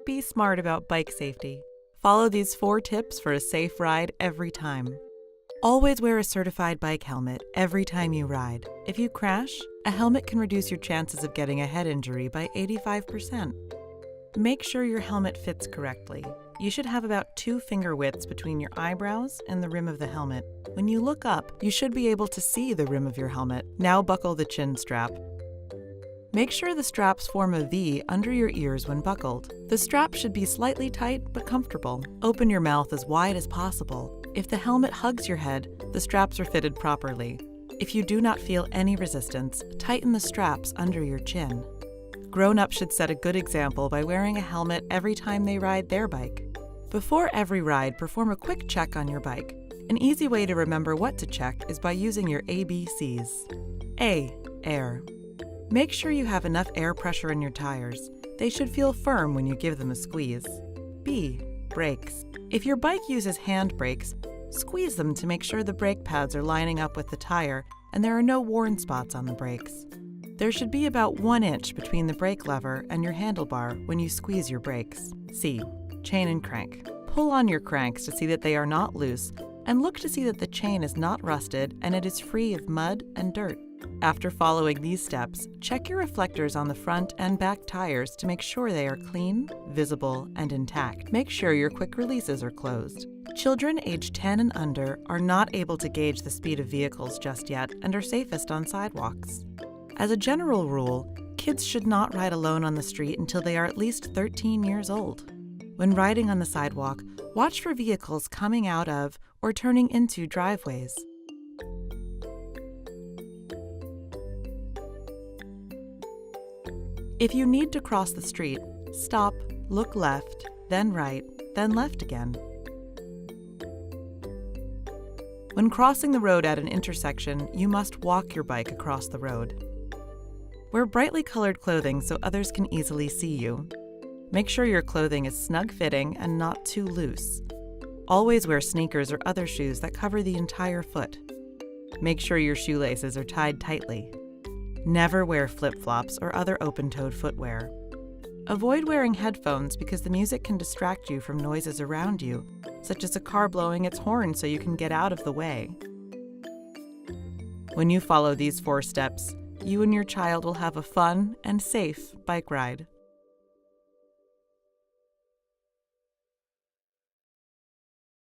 Be smart about bike safety. Follow these 4 tips for a safe ride every time. Always wear a certified bike helmet every time you ride. If you crash, a helmet can reduce your chances of getting a head injury by 85%. Make sure your helmet fits correctly. You should have about 2 finger widths between your eyebrows and the rim of the helmet. When you look up, you should be able to see the rim of your helmet. Now buckle the chin strap. Make sure the straps form a V under your ears when buckled. The strap should be slightly tight but comfortable. Open your mouth as wide as possible. If the helmet hugs your head, the straps are fitted properly. If you do not feel any resistance, tighten the straps under your chin. Grown-ups should set a good example by wearing a helmet every time they ride their bike. Before every ride, perform a quick check on your bike. An easy way to remember what to check is by using your ABCs. A. Air. Make sure you have enough air pressure in your tires. They should feel firm when you give them a squeeze. B. Brakes. If your bike uses hand brakes, squeeze them to make sure the brake pads are lining up with the tire and there are no worn spots on the brakes. There should be about 1 inch between the brake lever and your handlebar when you squeeze your brakes. C. Chain and crank. Pull on your cranks to see that they are not loose and look to see that the chain is not rusted and it is free of mud and dirt. After following these steps, check your reflectors on the front and back tires to make sure they are clean, visible, and intact. Make sure your quick releases are closed. Children aged 10 and under are not able to gauge the speed of vehicles just yet and are safest on sidewalks. As a general rule, kids should not ride alone on the street until they are at least 13 years old. When riding on the sidewalk, watch for vehicles coming out of or turning into driveways. If you need to cross the street, stop, look left, then right, then left again. When crossing the road at an intersection, you must walk your bike across the road. Wear brightly colored clothing so others can easily see you. Make sure your clothing is snug-fitting and not too loose. Always wear sneakers or other shoes that cover the entire foot. Make sure your shoelaces are tied tightly. Never wear flip-flops or other open-toed footwear. Avoid wearing headphones because the music can distract you from noises around you, such as a car blowing its horn so you can get out of the way. When you follow these 4 steps, you and your child will have a fun and safe bike ride.